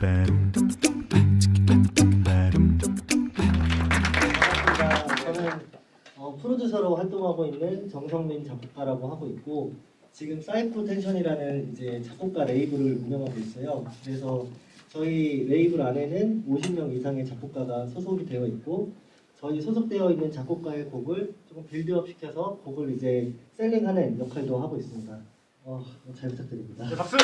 저는 프로듀서로 활동하고 있는 정성민 작곡가라고 하고 있고 지금 사이코텐션이라는 이제 작곡가 레이블을 운영하고 있어요. 그래서 저희 레이블 안에는 50명 이상의 작곡가가 소속이 되어 있고 저희 소속되어 있는 작곡가의 곡을 조금 빌드업 시켜서 곡을 이제 셀링하는 역할도 하고 있습니다. 잘 부탁드립니다. 네, 박수!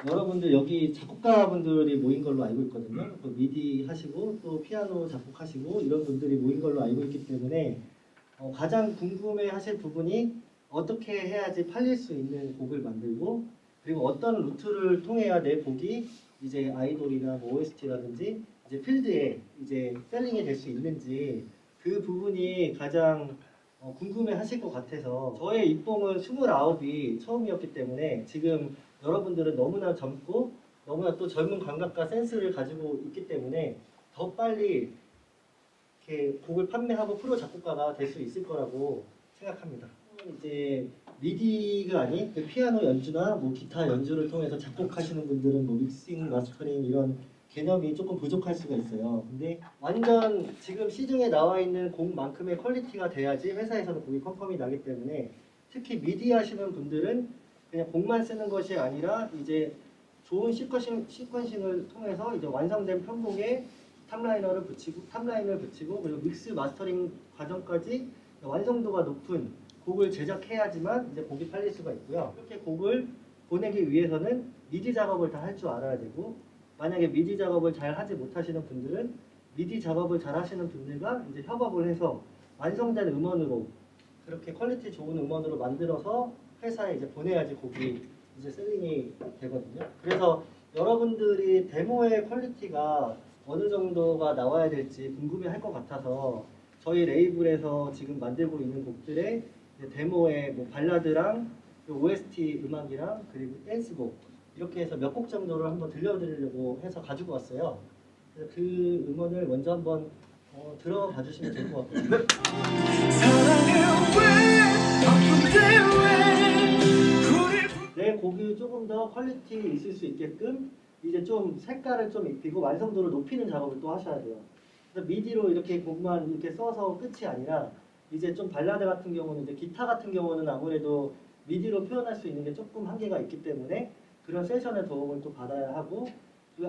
여러분들 여기 작곡가분들이 모인 걸로 알고 있거든요. 미디 하시고 또 피아노 작곡하시고 이런 분들이 모인 걸로 알고 있기 때문에 가장 궁금해하실 부분이 어떻게 해야지 팔릴 수 있는 곡을 만들고 그리고 어떤 루트를 통해야 내 곡이 이제 아이돌이나 뭐 OST라든지 이제 필드에 이제 셀링이 될 수 있는지 그 부분이 가장 궁금해하실 것 같아서 저의 입봉은 29이 처음이었기 때문에 지금 여러분들은 너무나 젊고 너무나 또 젊은 감각과 센스를 가지고 있기 때문에 더 빨리 이렇게 곡을 판매하고 프로 작곡가가 될 수 있을 거라고 생각합니다. 이제 미디가 아닌 그 피아노 연주나 뭐 기타 연주를 통해서 작곡하시는 분들은 뭐 믹싱, 마스터링 이런 개념이 조금 부족할 수가 있어요. 근데 완전 지금 시중에 나와 있는 곡만큼의 퀄리티가 돼야지 회사에서는 곡이 컨펌이 나기 때문에 특히 미디 하시는 분들은 그냥 곡만 쓰는 것이 아니라 이제 좋은 시퀀싱을 통해서 이제 완성된 편곡에 탑라인을 붙이고 그리고 믹스 마스터링 과정까지 완성도가 높은 곡을 제작해야지만 이제 곡이 팔릴 수가 있고요. 이렇게 곡을 보내기 위해서는 미디 작업을 다 할 줄 알아야 되고 만약에 미디 작업을 잘 하지 못하시는 분들은 미디 작업을 잘 하시는 분들과 이제 협업을 해서 완성된 음원으로 그렇게 퀄리티 좋은 음원으로 만들어서 회사에 이제 보내야지 곡이 이제 셀링이 되거든요. 그래서 여러분들이 데모의 퀄리티가 어느 정도가 나와야 될지 궁금해할 것 같아서 저희 레이블에서 지금 만들고 있는 곡들의 데모의 뭐 발라드랑 OST 음악이랑 그리고 댄스곡 이렇게 해서 몇 곡 정도를 한번 들려드리려고 해서 가지고 왔어요. 그래서 그 음원을 먼저 한번 들어봐 주시면 될 것 같거든요. 내 곡이 조금 더 퀄리티 있을 수 있게끔 이제 좀 색깔을 좀 입히고 완성도를 높이는 작업을 또 하셔야 돼요. 그래서 미디로 이렇게 곡만 이렇게 써서 끝이 아니라 이제 좀 발라드 같은 경우는 이제 기타 같은 경우는 아무래도 미디로 표현할 수 있는 게 조금 한계가 있기 때문에 그런 세션의 도움을 또 받아야 하고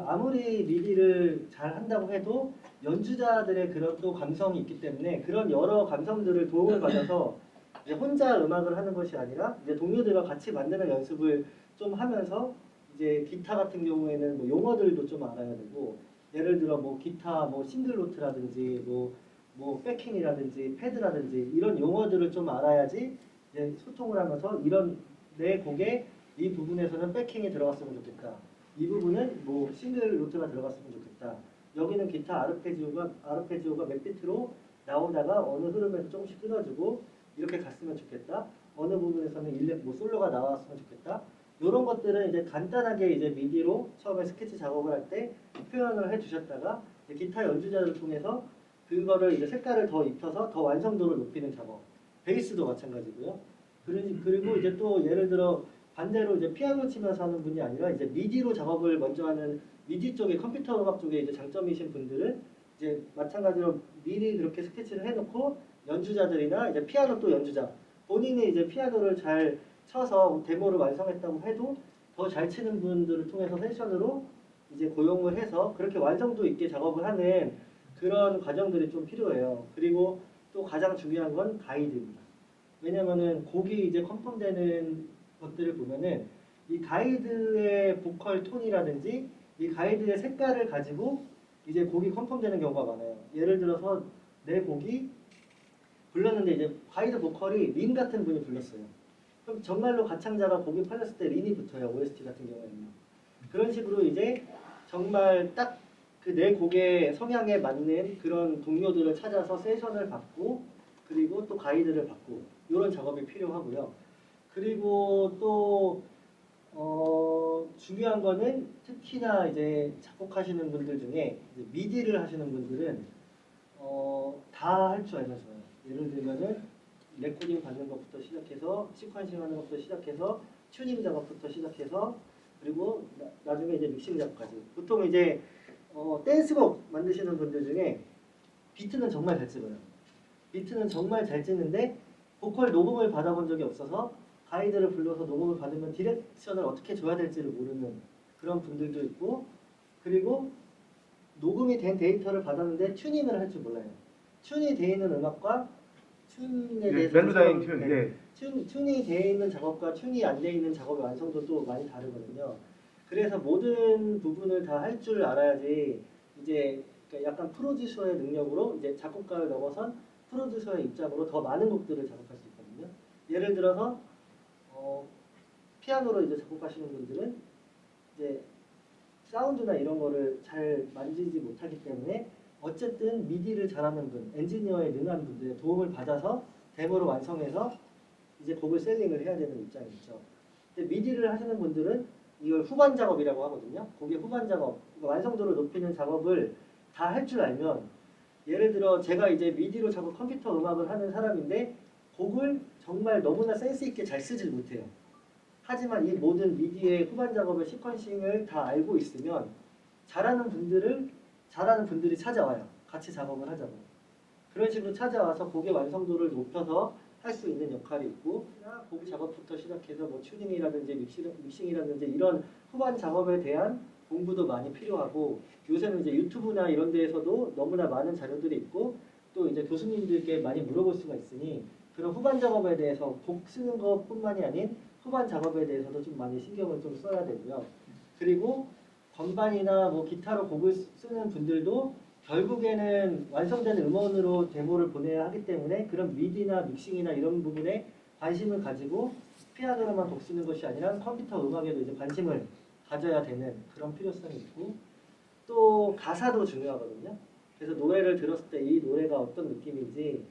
아무리 미디를 잘 한다고 해도 연주자들의 그런 또 감성이 있기 때문에 그런 여러 감성들을 도움을 받아서 이제 혼자 음악을 하는 것이 아니라 이제 동료들과 같이 만드는 연습을 좀 하면서 이제 기타 같은 경우에는 뭐 용어들도 좀 알아야 되고 예를 들어 뭐 기타 뭐 싱글 노트라든지 뭐 백킹이라든지 패드라든지 이런 용어들을 좀 알아야지 이제 소통을 하면서 이런 내 곡에 이 부분에서는 백킹이 들어갔으면 좋겠다. 이 부분은 뭐 싱글 노트가 들어갔으면 좋겠다. 여기는 기타 아르페지오가 몇 비트로 나오다가 어느 흐름에서 조금씩 끊어주고 이렇게 갔으면 좋겠다. 어느 부분에서는 뭐 솔로가 나왔으면 좋겠다. 이런 것들은 이제 간단하게 이제 미디로 처음에 스케치 작업을 할 때 표현을 해주셨다가 기타 연주자를 통해서 그거를 이제 색깔을 더 입혀서 더 완성도를 높이는 작업. 베이스도 마찬가지고요. 그리고 이제 또 예를 들어 반대로 이제 피아노 치면서 하는 분이 아니라 이제 미디로 작업을 먼저 하는 미디 쪽에 컴퓨터 음악 쪽에 이제 장점이신 분들은 이제 마찬가지로 미리 그렇게 스케치를 해놓고 연주자들이나 이제 피아노 또 연주자 본인이 이제 피아노를 잘 쳐서 데모를 완성했다고 해도 더 잘 치는 분들을 통해서 세션으로 이제 고용을 해서 그렇게 완성도 있게 작업을 하는 그런 과정들이 좀 필요해요. 그리고 또 가장 중요한 건 가이드입니다. 왜냐면은 곡이 이제 컨펌되는 것들을 보면은 이 가이드의 보컬 톤이라든지 이 가이드의 색깔을 가지고 이제 곡이 컨펌되는 경우가 많아요. 예를 들어서 내 곡이 불렀는데 이제 가이드 보컬이 린 같은 분이 불렀어요. 그럼 정말로 가창자가 곡이 팔렸을 때 린이 붙어요. OST 같은 경우에는. 그런 식으로 이제 정말 딱 그 내 곡의 성향에 맞는 그런 동료들을 찾아서 세션을 받고 그리고 또 가이드를 받고 이런 작업이 필요하고요. 그리고 또 중요한 거는 특히나 이제 작곡하시는 분들 중에 이제 미디를 하시는 분들은 다 할 줄 알면 좋아요. 예를 들면은 레코딩 받는 것부터 시작해서 시퀀싱 하는 것부터 시작해서 튜닝 작업부터 시작해서 그리고 나중에 이제 믹싱 작업까지. 보통 이제 댄스곡 만드시는 분들 중에 비트는 정말 잘 찍어요. 비트는 정말 잘 찍는데 보컬 녹음을 받아본 적이 없어서 가이드를 불러서 녹음을 받으면 디렉션을 어떻게 줘야 될지를 모르는 그런 분들도 있고, 그리고 녹음이 된 데이터를 받았는데 튜닝을 할 줄 몰라요. 튜닝이 되어 있는 음악과 튜닝에 대해서 멜로다인 튜닝. 네. 튜닝이 되어 있는 작업과 튜닝이 안 되어 있는 작업의 완성도도 많이 다르거든요. 그래서 모든 부분을 다 할 줄 알아야지 이제 약간 프로듀서의 능력으로 이제 작곡가를 넘어선 프로듀서의 입장으로 더 많은 곡들을 작업할 수 있거든요. 예를 들어서 피아노로 이제 작곡하시는 분들은 이제 사운드나 이런 거를 잘 만지지 못하기 때문에 어쨌든 미디를 잘하는 분, 엔지니어에 능한 분들의 도움을 받아서 데모를 완성해서 이제 곡을 셀링을 해야 되는 입장이 있죠. 근데 미디를 하시는 분들은 이걸 후반 작업이라고 하거든요. 곡의 후반 작업, 완성도를 높이는 작업을 다 할 줄 알면, 예를 들어 제가 이제 미디로 자꾸 컴퓨터 음악을 하는 사람인데 곡을 정말 너무나 센스 있게 잘 쓰질 못해요. 하지만 이 모든 미디의 후반 작업의 시퀀싱을 다 알고 있으면 잘하는 분들이 찾아와요. 같이 작업을 하자고. 그런 식으로 찾아와서 곡의 완성도를 높여서 할 수 있는 역할이 있고, 곡 작업부터 시작해서 뭐 튜닝이라든지 믹싱이라든지 이런 후반 작업에 대한 공부도 많이 필요하고, 요새는 이제 유튜브나 이런 데에서도 너무나 많은 자료들이 있고, 또 이제 교수님들께 많이 물어볼 수가 있으니 그런 후반 작업에 대해서 곡 쓰는 것뿐만이 아닌 후반 작업에 대해서도 좀 많이 신경을 좀 써야 되고요. 그리고 건반이나 뭐 기타로 곡을 쓰는 분들도 결국에는 완성된 음원으로 데모를 보내야 하기 때문에 그런 미디나 믹싱이나 이런 부분에 관심을 가지고 피아노로만 곡 쓰는 것이 아니라 컴퓨터 음악에도 이제 관심을 가져야 되는 그런 필요성이 있고, 또 가사도 중요하거든요. 그래서 노래를 들었을 때 이 노래가 어떤 느낌인지,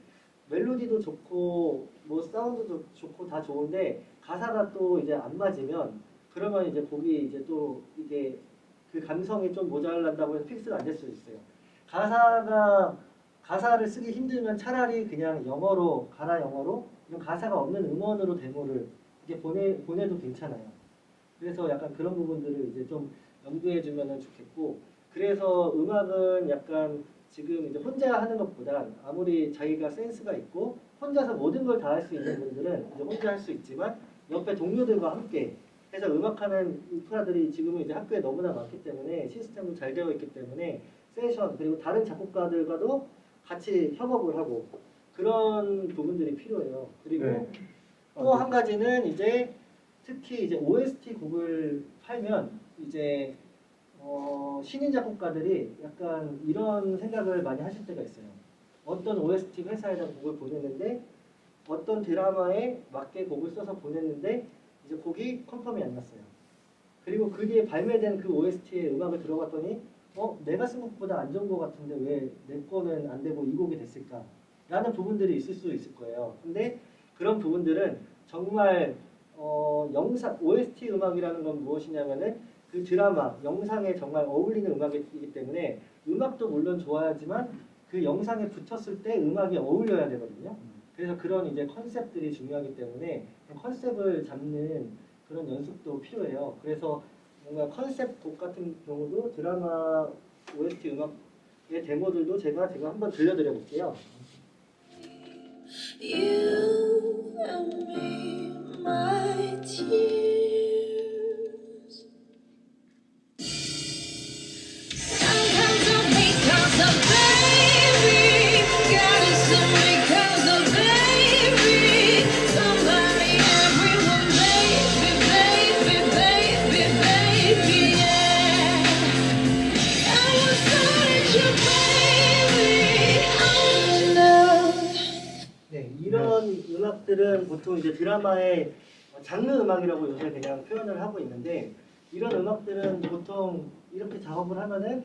멜로디도 좋고 뭐 사운드도 좋고 다 좋은데 가사가 또 이제 안 맞으면 그러면 이제 곡이 이제 또 이게 그 감성이 좀 모자란다고 해서 픽스가 안 될 수도 있어요. 가사를 쓰기 힘들면 차라리 그냥 영어로 이런 가사가 없는 음원으로 데모를 이렇게 보내도 괜찮아요. 그래서 약간 그런 부분들을 이제 좀 염두해 주면은 좋겠고, 그래서 음악은 약간 지금 이제 혼자 하는 것보다 아무리 자기가 센스가 있고 혼자서 모든 걸 다 할 수 있는 분들은 이제 혼자 할 수 있지만 옆에 동료들과 함께 해서 음악하는 인프라들이 지금은 이제 학교에 너무나 많기 때문에 시스템도 잘 되어 있기 때문에 세션 그리고 다른 작곡가들과도 같이 협업을 하고 그런 부분들이 필요해요. 그리고 네. 또 한 가지는 이제 특히 이제 OST 곡을 팔면 이제 신인 작곡가들이 약간 이런 생각을 많이 하실 때가 있어요. 어떤 OST 회사에다 곡을 보냈는데 어떤 드라마에 맞게 곡을 써서 보냈는데 이제 곡이 컨펌이 안 났어요. 그리고 그 뒤에 발매된 그 OST에 음악을 들어봤더니 내가 쓴 곡보다 안 좋은 것 같은데 왜 내 거는 안 되고 이 곡이 됐을까? 라는 부분들이 있을 수 있을 거예요. 근데 그런 부분들은 정말 영상 OST 음악이라는 건 무엇이냐면은 그 드라마, 영상에 정말 어울리는 음악이기 때문에 음악도 물론 좋아야지만 그 영상에 붙였을 때 음악이 어울려야 되거든요. 그래서 그런 이제 컨셉들이 중요하기 때문에 컨셉을 잡는 그런 연습도 필요해요. 그래서 뭔가 컨셉 곡 같은 경우도 드라마 OST 음악의 데모들도 제가 한번 들려드려 볼게요. You and me, my tears. Sometimes I because of baby, got it so because of baby. Somebody, everyone, baby, baby, baby, baby, yeah. I was such a baby, oh no. 네, 이런 음악들은 보통 이제 드라마의 장르 음악이라고 요새 그냥 표현을 하고 있는데, 이런 음악들은 보통 이렇게 작업을 하면은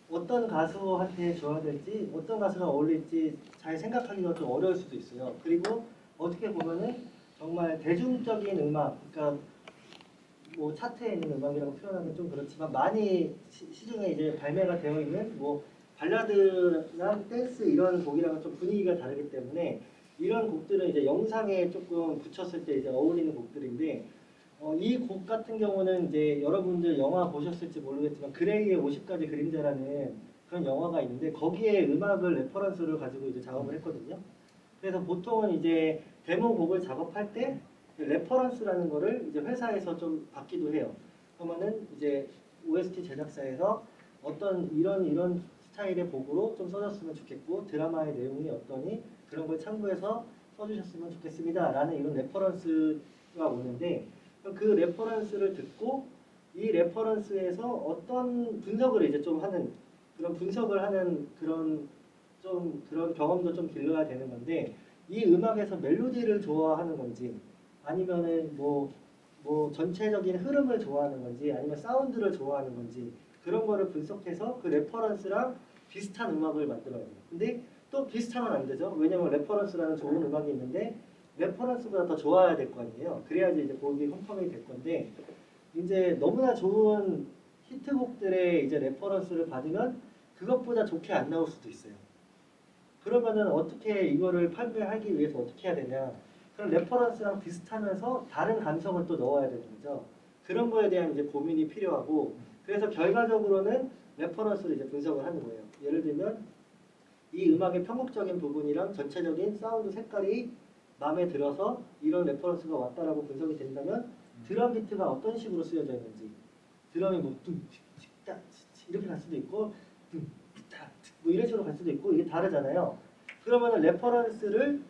어떤 가수한테 줘야 될지, 어떤 가수가 어울릴지 잘 생각하기가 좀 어려울 수도 있어요. 그리고 어떻게 보면은 정말 대중적인 음악, 그러니까 뭐 차트에 있는 음악이라고 표현하면 좀 그렇지만 많이 시중에 이제 발매가 되어 있는 뭐 발라드나 댄스 이런 곡이랑은 좀 분위기가 다르기 때문에 이런 곡들은 이제 영상에 조금 붙였을 때 이제 어울리는 곡들인데 이 곡 같은 경우는 이제 여러분들 영화 보셨을지 모르겠지만 그레이의 50가지 그림자라는 그런 영화가 있는데 거기에 음악을 레퍼런스를 가지고 이제 작업을 했거든요. 그래서 보통은 이제 데모 곡을 작업할 때 레퍼런스라는 거를 이제 회사에서 좀 받기도 해요. 그러면은 이제 OST 제작사에서 어떤 이런 스타일의 곡으로 좀 써줬으면 좋겠고 드라마의 내용이 어떠니 그런 걸 참고해서 써주셨으면 좋겠습니다. 라는 이런 레퍼런스가 오는데 그 레퍼런스를 듣고 이 레퍼런스에서 어떤 분석을 이제 좀 하는 그런 분석을 하는 그런 좀 그런 경험도 좀 길러야 되는 건데 이 음악에서 멜로디를 좋아하는 건지 아니면은 뭐 전체적인 흐름을 좋아하는 건지 아니면 사운드를 좋아하는 건지 그런 거를 분석해서 그 레퍼런스랑 비슷한 음악을 만들어야 돼요. 근데 또 비슷하면 안 되죠. 왜냐면 레퍼런스라는 좋은 음악이 있는데 레퍼런스보다 더 좋아야 될 거 아니에요. 그래야지 이제 곡이 컨펌이 될 건데 이제 너무나 좋은 히트곡들의 이제 레퍼런스를 받으면 그것보다 좋게 안 나올 수도 있어요. 그러면은 어떻게 이거를 판별하기 위해서 어떻게 해야 되냐? 그럼 레퍼런스랑 비슷하면서 다른 감성을 또 넣어야 되는 거죠. 그런 거에 대한 이제 고민이 필요하고 그래서 결과적으로는 레퍼런스를 이제 분석을 하는 거예요. 예를 들면 이 음악의 편곡적인 부분이랑 전체적인 사운드 색깔이 마음에 들어서 이런 레퍼런스가 왔다라고 분석이 된다면 드럼 비트가 어떤 식으로 쓰여져 있는지 드럼이 뭐 뚱틱틱딱 이렇게 갈 수도 있고 뚱틱딱 뭐 이런 식으로 갈 수도 있고 이게 다르잖아요. 그러면은 레퍼런스를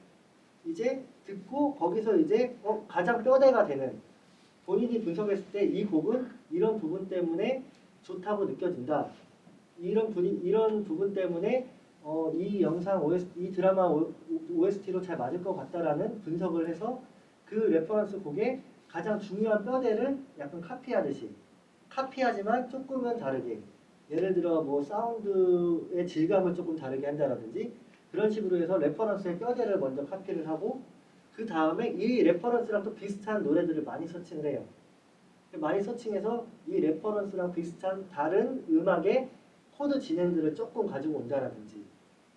이제 듣고 거기서 이제 가장 뼈대가 되는 본인이 분석했을 때 이 곡은 이런 부분 때문에 좋다고 느껴진다. 이런 부분 때문에 이 영상 이 드라마 OST로 잘 맞을 것 같다라는 분석을 해서 그 레퍼런스 곡의 가장 중요한 뼈대를 약간 카피하듯이 카피하지만 조금은 다르게 예를 들어 뭐 사운드의 질감을 조금 다르게 한다라든지 그런 식으로 해서 레퍼런스의 뼈대를 먼저 카피를 하고 그 다음에 이 레퍼런스랑 또 비슷한 노래들을 많이 서칭을 해요. 많이 서칭해서 이 레퍼런스랑 비슷한 다른 음악의 코드 진행들을 조금 가지고 온다라든지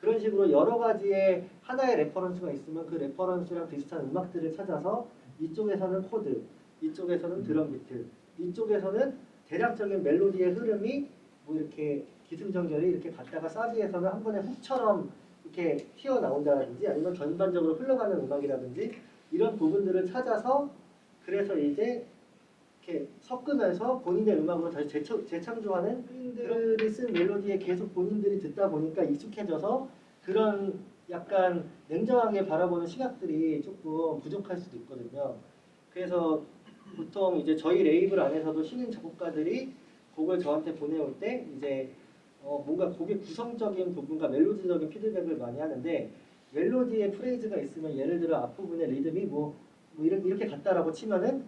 그런 식으로 여러 가지의 하나의 레퍼런스가 있으면 그 레퍼런스랑 비슷한 음악들을 찾아서 이쪽에서는 코드, 이쪽에서는 드럼 비트, 이쪽에서는 대략적인 멜로디의 흐름이 뭐 이렇게 기승전결이 이렇게 갔다가 사비에서는 한 번에 훅처럼 이렇게 튀어나온다든지 아니면 전반적으로 흘러가는 음악이라든지 이런 부분들을 찾아서 그래서 이제 이렇게 섞으면서 본인의 음악으로 다시 재창조하는 본인들이 쓴 멜로디에 계속 본인들이 듣다 보니까 익숙해져서 그런 약간 냉정하게 바라보는 시각들이 조금 부족할 수도 있거든요. 그래서 보통 이제 저희 레이블 안에서도 신인 작곡가들이 곡을 저한테 보내올 때 이제 뭔가 곡의 구성적인 부분과 멜로디적인 피드백을 많이 하는데 멜로디에 프레이즈가 있으면 예를 들어 앞부분의 리듬이 뭐 이렇게 갔다라고 치면은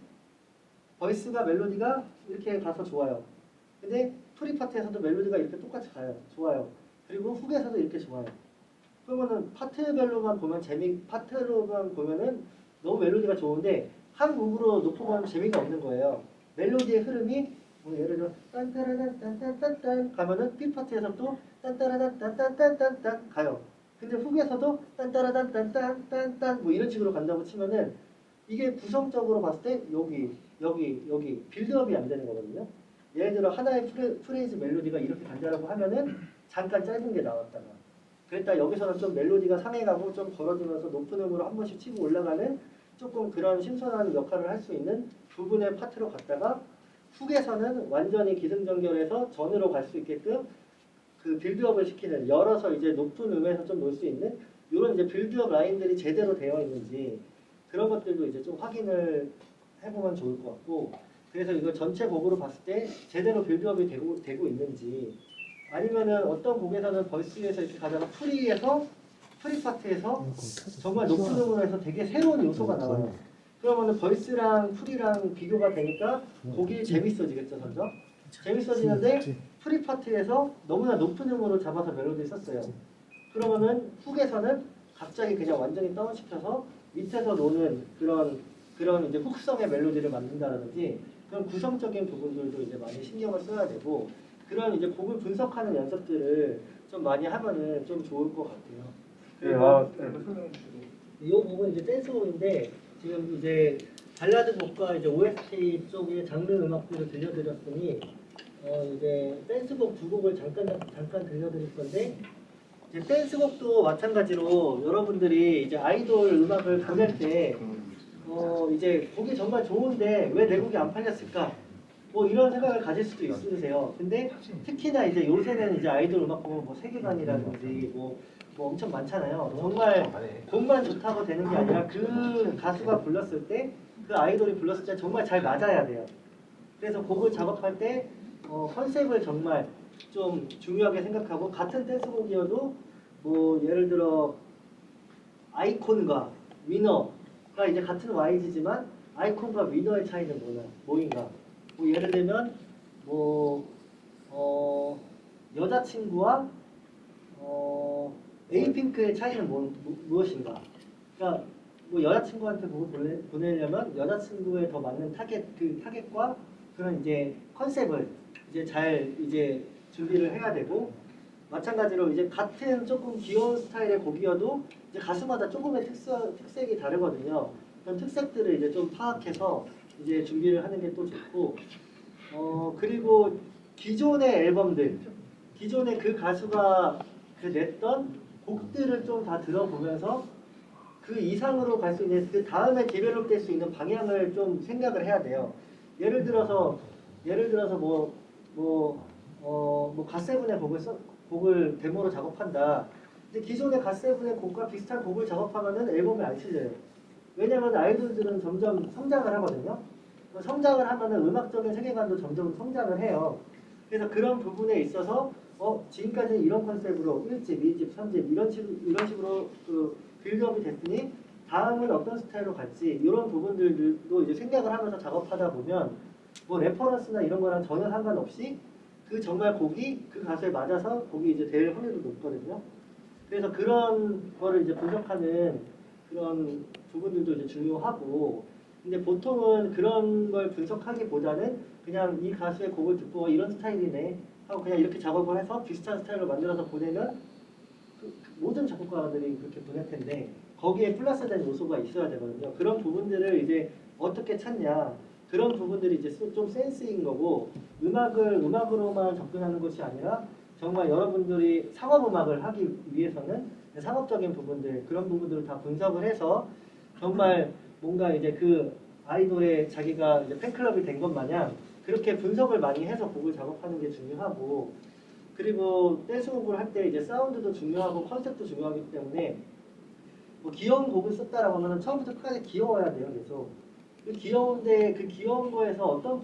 버이스가 멜로디가 이렇게 가서 좋아요. 근데 프리 파트에서도 멜로디가 이렇게 똑같이 가요. 좋아요. 그리고 훅에서도 이렇게 좋아요. 그러면은 파트별로만 보면 파트로만 보면은 너무 멜로디가 좋은데 한 곡으로 놓고 가면 재미가 없는 거예요. 멜로디의 흐름이 뭐 예를 들어 딴따라단 딴딴딴딴 가면은 B 파트에서 또 딴따라단 딴딴딴딴딴 가요. 근데 훅에서도 딴따라단 딴딴딴딴 뭐 이런 식으로 간다고 치면은 이게 구성적으로 봤을 때 여기 빌드업이 안 되는 거거든요. 예를 들어 하나의 프레이즈 멜로디가 이렇게 간다라고 하면은 잠깐 짧은 게 나왔다가 그랬다 여기서는 좀 멜로디가 상해가고 좀 벌어지면서 높은 음으로 한 번씩 치고 올라가는 조금 그런 신선한 역할을 할 수 있는 부분의 파트로 갔다가 훅에서는 완전히 기승전결해서 전으로 갈 수 있게끔 그 빌드업을 시키는 열어서 이제 높은 음에서 좀 놀 수 있는 이런 이제 빌드업 라인들이 제대로 되어 있는지 그런 것들도 이제 좀 확인을 해보면 좋을 것 같고 그래서 이거 전체 곡으로 봤을 때 제대로 빌드업이 되고 있는지 아니면은 어떤 곡에서는 벌스에서 이렇게 가다가 프리 파트에서 정말 높은 음으로 해서 되게 새로운 요소가 나와요. 그러면은 벌스랑 프리랑 비교가 되니까 곡이 재밌어지겠죠, 점점. 재밌어지는데 프리 파트에서 너무나 높은 음으로 잡아서 멜로디를 썼어요. 그러면은 훅에서는 갑자기 그냥 완전히 다운시켜서 밑에서 노는 그런 이제 훅성의 멜로디를 만든다든지 그런 구성적인 부분들도 이제 많이 신경을 써야 되고 그런 이제 곡을 분석하는 연습들을 좀 많이 하면은 좀 좋을 것 같아요. 그리고 이 곡은 이제 댄스곡인데 지금 이제 발라드 곡과 이제 OST 쪽의 장르 음악들을 들려드렸으니 이제 댄스곡 두 곡을 잠깐 들려드릴 건데 이제 댄스곡도 마찬가지로 여러분들이 이제 아이돌 음악을 보낼 때 이제 곡이 정말 좋은데 왜 내 곡이 안 팔렸을까? 뭐 이런 생각을 가질 수도 있으세요. 근데 특히나 이제 요새는 이제 아이돌 음악 보면 뭐 세계관이라든지 뭐 엄청 많잖아요. 정말 곡만 좋다고 되는 게 아니라 그 가수가 불렀을 때 그 아이돌이 불렀을 때 정말 잘 맞아야 돼요. 그래서 곡을 작업할 때 컨셉을 정말 좀 중요하게 생각하고 같은 댄스곡이어도 뭐 예를 들어 아이콘과 위너가 이제 같은 YG지만 아이콘과 위너의 차이는 뭐인가? 뭐 예를 들면 여자친구와 에이핑크의 차이는 무엇인가? 그러니까 뭐 여자친구한테 곡을 보내려면 여자친구에 더 맞는 타겟과 그런 이제 컨셉을 이제 잘 이제 준비를 해야 되고 마찬가지로 이제 같은 조금 귀여운 스타일의 곡이어도 이제 가수마다 조금의 특색이 다르거든요. 그런 특색들을 이제 좀 파악해서 이제 준비를 하는 게 또 좋고 그리고 기존의 앨범들 기존에 그 가수가 냈던 곡들을 좀 다 들어보면서 그 이상으로 갈 수 있는 그 다음에 디벨롭 될 수 있는 방향을 좀 생각을 해야 돼요. 예를 들어서 갓세븐의 곡을 데모로 작업한다. 근데 기존의 갓세븐의 곡과 비슷한 곡을 작업하면은 앨범이 안 실려요. 왜냐면 아이돌들은 점점 성장을 하거든요. 성장을 하면은 음악적인 세계관도 점점 성장을 해요. 그래서 그런 부분에 있어서 지금까지는 이런 컨셉으로 1집, 2집, 3집 이런 식으로 빌드업이 됐으니 다음은 어떤 스타일로 갈지 이런 부분들도 이제 생각을 하면서 작업하다 보면 뭐 레퍼런스나 이런 거랑 전혀 상관없이 그 정말 곡이 그 가수에 맞아서 곡이 이제 될 확률도 높거든요. 그래서 그런 거를 이제 분석하는 그런 부분들도 이제 중요하고 근데 보통은 그런 걸 분석하기보다는 그냥 이 가수의 곡을 듣고 이런 스타일이네 하고 그냥 이렇게 작업을 해서 비슷한 스타일로 만들어서 보내면 모든 작곡가들이 그렇게 보낼 텐데 거기에 플러스된 요소가 있어야 되거든요. 그런 부분들을 이제 어떻게 찾냐 그런 부분들이 이제 좀 센스인 거고 음악으로만 접근하는 것이 아니라 정말 여러분들이 상업음악을 하기 위해서는 상업적인 부분들 그런 부분들을 다 분석을 해서 정말 뭔가 이제 그 아이돌의 자기가 이제 팬클럽이 된 것 마냥 그렇게 분석을 많이 해서 곡을 작업하는 게 중요하고 그리고 댄스곡을 할 때 이제 사운드도 중요하고 컨셉도 중요하기 때문에 뭐 귀여운 곡을 썼다라고 하면 처음부터 끝까지 귀여워야 돼요. 계속 귀여운데 그 귀여운 거에서 어떤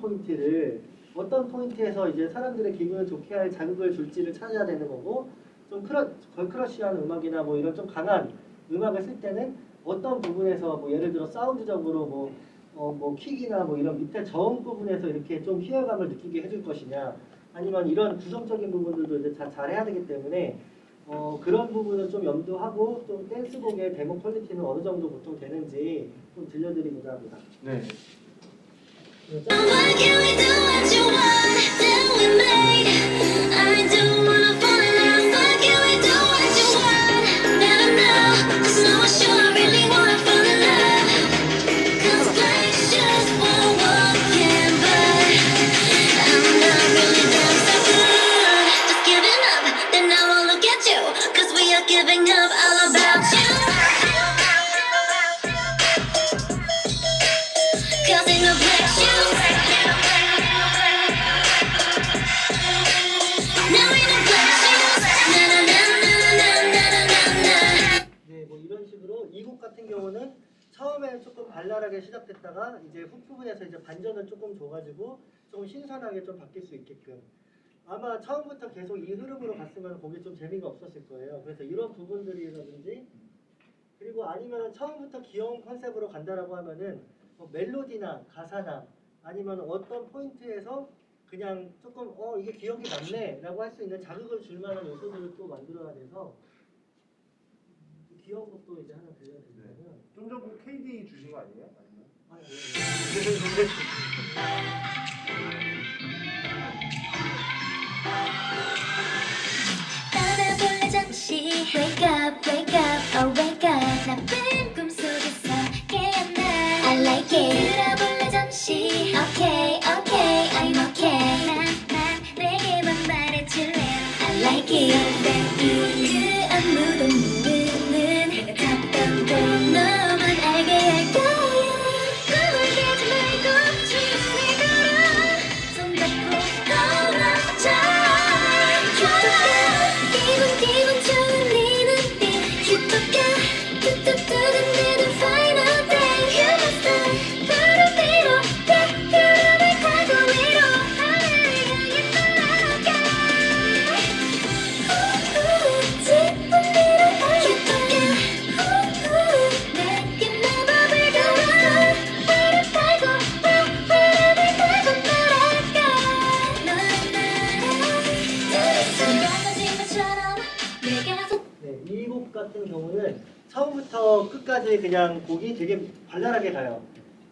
포인트에서 이제 사람들의 기분을 좋게 할 자극을 줄지를 찾아야 되는 거고 좀 걸크러쉬한 음악이나 뭐 이런 좀 강한 음악을 쓸 때는 어떤 부분에서 뭐 예를 들어 사운드적으로 뭐 킥이나 뭐 이런 밑에 저음 부분에서 이렇게 좀 희열감을 느끼게 해줄 것이냐 아니면 이런 구성적인 부분들도 이제 잘해야 되기 때문에 그런 부분을 좀 염두하고 좀 댄스곡의 데모 퀄리티는 어느 정도 보통 되는지 좀 들려드리고자 합니다. 네. Why can't we do what you want that we made? I don't wanna fall in love. Why can't we do what you want? Never know, just know I sure really wanna fall in love. 'Cause flesh just won't walk in, but I'm not really down so good. Just giving up, then I won't look at you. 'Cause we are giving up all about you. 'Cause ain't no black shoes. 네, 뭐 이런 식으로 이 곡 같은 경우는 처음에 조금 발랄하게 시작됐다가 이제 후부분에서 이제 반전을 조금 줘가지고 조금 신선하게 좀 바뀔 수 있게끔 아마 처음부터 계속 이 흐름으로 갔으면 곡이 좀 재미가 없었을 거예요. 그래서 이런 부분들이라든지 그리고 아니면 처음부터 귀여운 컨셉으로 간다라고 하면은 뭐 멜로디나 가사나 아니면 어떤 포인트에서 그냥 조금 이게 기억이 남네 라고 할 수 있는 자극을 줄 만한 요소들을 또 만들어야 돼서 귀여운 것도 이제 하나 들려드리면 좀 전에 KD 주신 거 아니에요? 떠나볼래 잠시 Wake up, wake up, oh wake up 나쁜 꿈속에서 깨어나 I like it 경우는 처음부터 끝까지 그냥 곡이 되게 발랄하게 가요.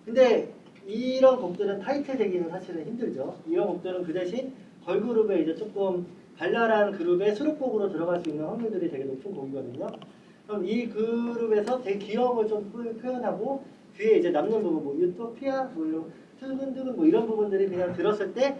근데 이런 곡들은 타이틀되기는 사실은 힘들죠. 이런 곡들은 그 대신 걸그룹에 이제 조금 발랄한 그룹의 수록곡으로 들어갈 수 있는 확률들이 되게 높은 곡이거든요. 그럼 이 그룹에서 되게 귀여움을 좀 표현하고 뒤에 이제 남는 부분, 뭐 유토피아, 뭐 이런 두근두근 뭐 이런 부분들이 그냥 들었을 때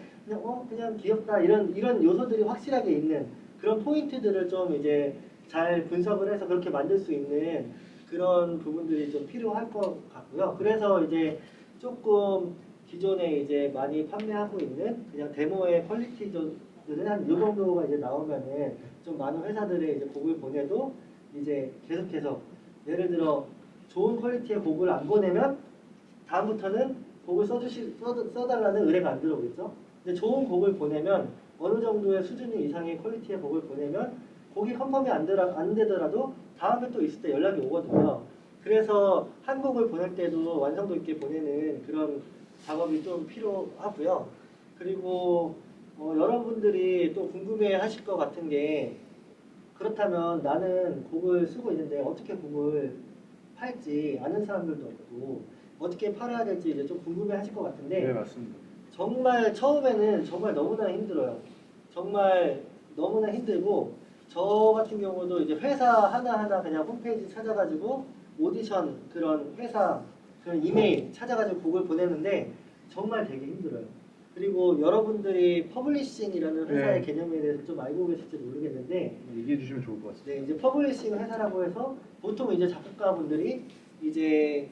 그냥 귀엽다 이런 요소들이 확실하게 있는 그런 포인트들을 좀 이제 잘 분석을 해서 그렇게 만들 수 있는 그런 부분들이 좀 필요할 것 같고요. 그래서 이제 조금 기존에 이제 많이 판매하고 있는 그냥 데모의 퀄리티들은 한 이 정도가 이제 나오면은 좀 많은 회사들의 이제 곡을 보내도 이제 계속해서 예를 들어 좋은 퀄리티의 곡을 안 보내면 다음부터는 곡을 써달라는 의뢰가 안 들어오겠죠. 근데 좋은 곡을 보내면 어느 정도의 수준 이상의 퀄리티의 곡을 보내면 곡이 컨펌이 안 되더라도 다음에 또 있을 때 연락이 오거든요. 그래서 한 곡을 보낼 때도 완성도 있게 보내는 그런 작업이 좀 필요하고요. 그리고 여러분들이 또 궁금해 하실 것 같은 게 그렇다면 나는 곡을 쓰고 있는데 어떻게 곡을 팔지 아는 사람들도 없고 어떻게 팔아야 될지 이제 좀 궁금해 하실 것 같은데 네, 맞습니다. 정말 처음에는 정말 너무나 힘들어요. 정말 너무나 힘들고 저 같은 경우도 이제 회사 하나하나 그냥 홈페이지 찾아가지고 오디션 그런 회사 그런 이메일 찾아가지고 곡을 보내는데 정말 되게 힘들어요. 그리고 여러분들이 퍼블리싱이라는 회사의 네. 개념에 대해서 좀 알고 계실지 모르겠는데 얘기해 주시면 좋을 것 같습니다. 네, 이제 퍼블리싱 회사라고 해서 보통 이제 작곡가분들이 이제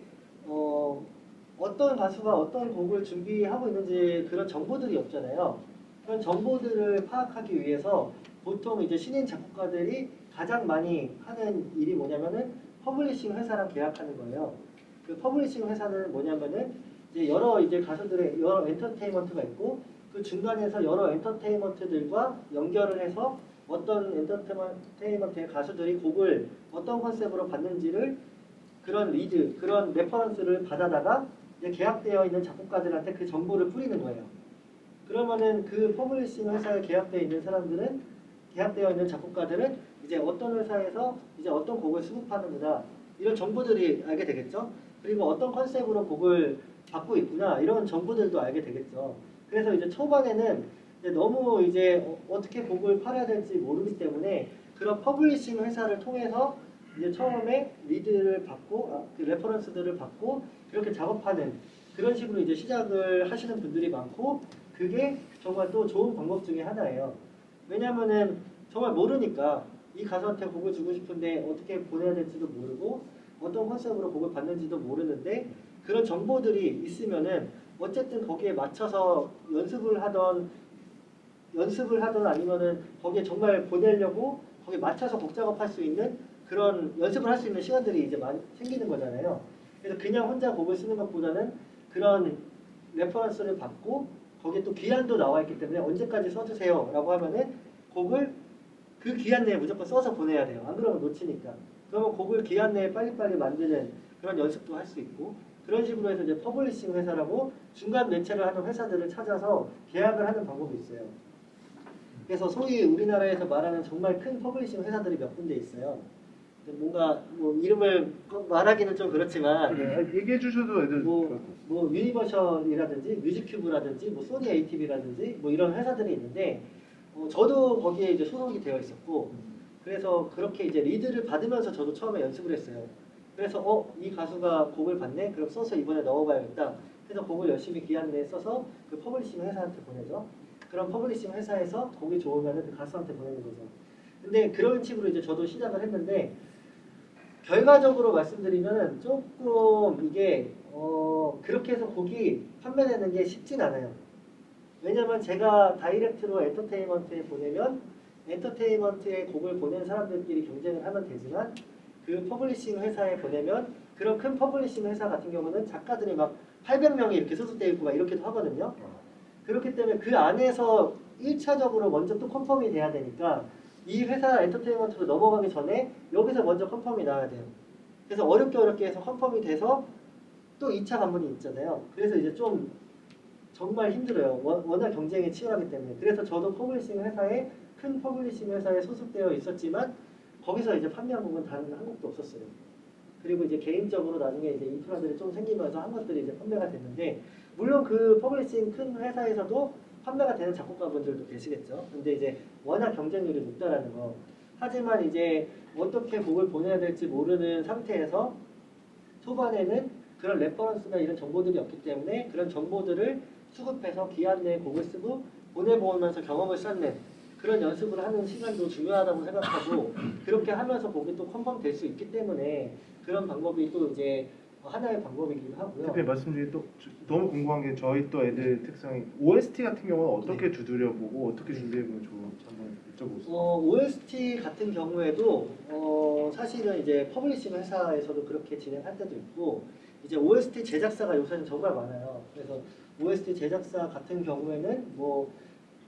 어떤 가수가 어떤 곡을 준비하고 있는지 그런 정보들이 없잖아요. 그런 정보들을 파악하기 위해서 보통 이제 신인 작곡가들이 가장 많이 하는 일이 뭐냐면은 퍼블리싱 회사랑 계약하는 거예요. 그 퍼블리싱 회사는 뭐냐면은 이제 여러 이제 가수들의 여러 엔터테인먼트가 있고 그 중간에서 여러 엔터테인먼트들과 연결을 해서 어떤 엔터테인먼트의 가수들이 곡을 어떤 컨셉으로 받는지를 그런 리드, 그런 레퍼런스를 받아다가 이제 계약되어 있는 작곡가들한테 그 정보를 뿌리는 거예요. 그러면은 그 퍼블리싱 회사에 계약되어 있는 사람들은 계약되어 있는 작곡가들은 이제 어떤 회사에서 이제 어떤 곡을 수급하는구나 이런 정보들이 알게 되겠죠. 그리고 어떤 컨셉으로 곡을 받고 있구나 이런 정보들도 알게 되겠죠. 그래서 이제 초반에는 이제 너무 이제 어떻게 곡을 팔아야 될지 모르기 때문에 그런 퍼블리싱 회사를 통해서 이제 처음에 리드를 받고 그 레퍼런스들을 받고 이렇게 작업하는 그런 식으로 이제 시작을 하시는 분들이 많고 그게 정말 또 좋은 방법 중에 하나예요. 왜냐면은 정말 모르니까 이 가수한테 곡을 주고 싶은데 어떻게 보내야 될지도 모르고 어떤 컨셉으로 곡을 받는지도 모르는데 그런 정보들이 있으면은 어쨌든 거기에 맞춰서 연습을 하던 아니면은 거기에 정말 보내려고 거기에 맞춰서 곡 작업할 수 있는 그런 연습을 할 수 있는 시간들이 이제 많이 생기는 거잖아요. 그래서 그냥 혼자 곡을 쓰는 것보다는 그런 레퍼런스를 받고 거기에 또 기한도 나와 있기 때문에 언제까지 써주세요 라고 하면은 곡을 그 기한 내에 무조건 써서 보내야 돼요. 안 그러면 놓치니까. 그러면 곡을 기한 내에 빨리빨리 만드는 그런 연습도 할 수 있고 그런 식으로 해서 이제 퍼블리싱 회사라고 중간 매체를 하는 회사들을 찾아서 계약을 하는 방법이 있어요. 그래서 소위 우리나라에서 말하는 정말 큰 퍼블리싱 회사들이 몇 군데 있어요. 뭔가 뭐 이름을 말하기는 좀 그렇지만 네, 얘기해 주셔도 애들 뭐 유니버셜이라든지 뮤직큐브라든지 뭐 소니 ATV라든지 뭐 이런 회사들이 있는데 저도 거기에 이제 소속이 되어 있었고 그래서 그렇게 이제 리드를 받으면서 저도 처음에 연습을 했어요. 그래서 이 가수가 곡을 받네? 그럼 써서 이번에 넣어봐야겠다. 그래서 곡을 열심히 기한 내에 써서 그 퍼블리싱 회사한테 보내죠. 그럼 퍼블리싱 회사에서 곡이 좋으면 그 가수한테 보내는 거죠. 근데 그런 식으로 이제 저도 시작을 했는데 결과적으로 말씀드리면 조금 이게 그렇게 해서 곡이 판매되는 게 쉽진 않아요. 왜냐면 제가 다이렉트로 엔터테인먼트에 보내면 엔터테인먼트에 곡을 보낸 사람들끼리 경쟁을 하면 되지만 그 퍼블리싱 회사에 보내면 그런 큰 퍼블리싱 회사 같은 경우는 작가들이 막 800명이 이렇게 소속되어 있고 막 이렇게도 하거든요. 그렇기 때문에 그 안에서 1차적으로 먼저 또 컨펌이 돼야 되니까 이 회사 엔터테인먼트로 넘어가기 전에 여기서 먼저 컨펌이 나와야 돼요. 그래서 어렵게 해서 컨펌이 돼서 또 2차 관문이 있잖아요. 그래서 이제 좀 정말 힘들어요. 워낙 경쟁이 치열하기 때문에. 그래서 저도 퍼블리싱 회사에 큰 퍼블리싱 회사에 소속되어 있었지만 거기서 이제 판매한 곡은 다른 한 곡도 없었어요. 그리고 이제 개인적으로 나중에 이제 인프라들이 좀 생기면서 한 것들이 이제 판매가 됐는데, 물론 그 퍼블리싱 큰 회사에서도 판매가 되는 작곡가분들도 계시겠죠. 근데 이제 워낙 경쟁률이 높다라는 거. 하지만 이제 어떻게 곡을 보내야 될지 모르는 상태에서 초반에는 그런 레퍼런스나 이런 정보들이 없기 때문에 그런 정보들을 수급해서 기한 내에 곡을 쓰고 보내보면서 경험을 쌓는 그런 연습을 하는 시간도 중요하다고 생각하고, 그렇게 하면서 곡이 또 컨펌 될 수 있기 때문에 그런 방법이 또 이제 하나의 방법이기도 하고요. 대표님 말씀 중에 또 너무 궁금한 게, 저희 또 애들 특성이 OST 같은 경우는 어떻게 두드려보고 어떻게 준비해보면 좋을지 한번 여쭤보겠습니다. OST 같은 경우에도 사실은 이제 퍼블리싱 회사에서도 그렇게 진행할 때도 있고, 이제 OST 제작사가 요새는 정말 많아요. 그래서 OST 제작사 같은 경우에는 뭐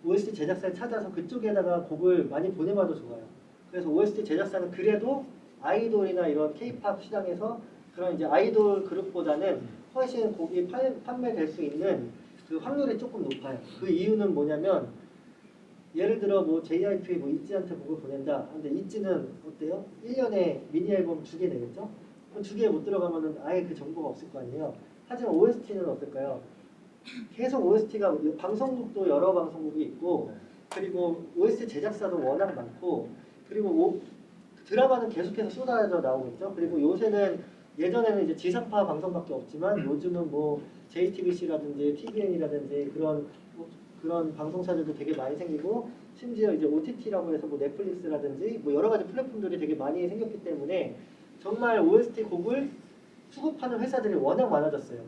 OST 제작사를 찾아서 그쪽에다가 곡을 많이 보내봐도 좋아요. 그래서 OST 제작사는 그래도 아이돌이나 이런 K-팝 시장에서 그런 이제 아이돌 그룹보다는 훨씬 곡이 판매될 수 있는 그 확률이 조금 높아요. 그 이유는 뭐냐면, 예를 들어 뭐 JYP 뭐 있지한테 곡을 보낸다. 근데 있지는 어때요? 1년에 미니 앨범 2개 내겠죠? 그럼 2개 못 들어가면은 아예 그 정보가 없을 거 아니에요. 하지만 OST는 어떨까요? 계속 OST가 방송국도 여러 방송국이 있고, 그리고 OST 제작사도 워낙 많고, 그리고 드라마는 계속해서 쏟아져 나오겠죠. 그리고 요새는, 예전에는 이제 지상파 방송밖에 없지만 요즘은 뭐 JTBC라든지 TVN이라든지 그런 방송사들도 되게 많이 생기고, 심지어 이제 OTT라고 해서 뭐 넷플릭스라든지 뭐 여러 가지 플랫폼들이 되게 많이 생겼기 때문에 정말 OST 곡을 수급하는 회사들이 워낙 많아졌어요.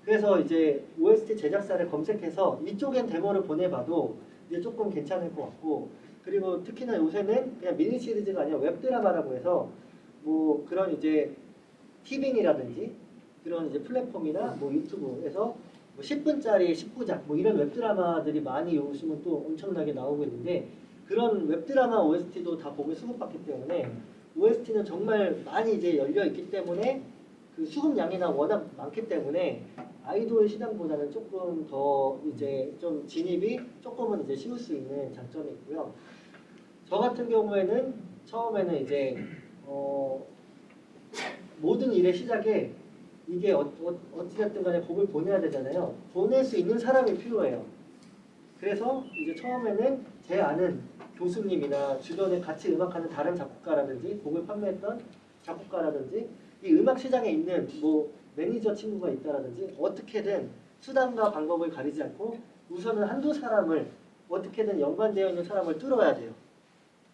그래서 이제 OST 제작사를 검색해서 이쪽엔 데모를 보내봐도 이제 조금 괜찮을 것 같고, 그리고 특히나 요새는 그냥 미니 시리즈가 아니라 웹드라마라고 해서 뭐 그런 이제 티빙이라든지 그런 이제 플랫폼이나 뭐 유튜브에서 뭐 10분짜리 10부작 뭐 이런 웹드라마들이 많이 요즘은 또 엄청나게 나오고 있는데, 그런 웹드라마 OST도 다 곡을 수급받기 때문에 OST는 정말 많이 이제 열려 있기 때문에 그 수급량이나 워낙 많기 때문에 아이돌 시장보다는 조금 더 이제 좀 진입이 조금은 이제 쉬울 수 있는 장점이 있고요. 저 같은 경우에는 처음에는 이제 모든 일의 시작에 이게 어찌됐든 간에 곡을 보내야 되잖아요. 보낼 수 있는 사람이 필요해요. 그래서 이제 처음에는 제 아는 교수님이나 주변에 같이 음악하는 다른 작곡가라든지 곡을 판매했던 작곡가라든지 이 음악 시장에 있는 뭐 매니저 친구가 있다라든지 어떻게든 수단과 방법을 가리지 않고 우선은 한두 사람을 어떻게든 연관되어 있는 사람을 뚫어야 돼요.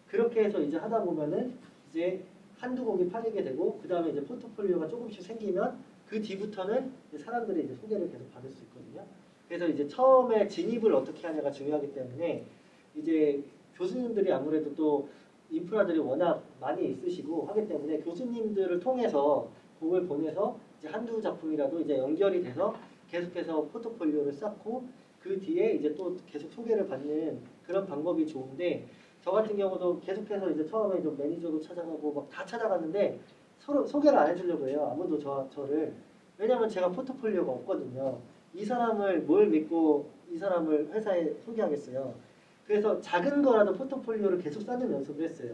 그렇게 해서 이제 하다 보면은 이제 한두 곡이 팔리게 되고, 그 다음에 이제 포트폴리오가 조금씩 생기면 그 뒤부터는 이제 사람들이 이제 소개를 계속 받을 수 있거든요. 그래서 이제 처음에 진입을 어떻게 하냐가 중요하기 때문에 이제 교수님들이 아무래도 또 인프라들이 워낙 많이 있으시고 하기 때문에 교수님들을 통해서 곡을 보내서 이제 한두 작품이라도 이제 연결이 돼서 계속해서 포트폴리오를 쌓고 그 뒤에 이제 또 계속 소개를 받는 그런 방법이 좋은데, 저 같은 경우도 계속해서 이제 처음에 좀 매니저도 찾아가고 막 다 찾아갔는데 서로 소개를 안 해주려고 해요. 아무도 저를. 왜냐면 제가 포트폴리오가 없거든요. 이 사람을 뭘 믿고 이 사람을 회사에 소개하겠어요. 그래서 작은 거라도 포트폴리오를 계속 쌓는 연습을 했어요.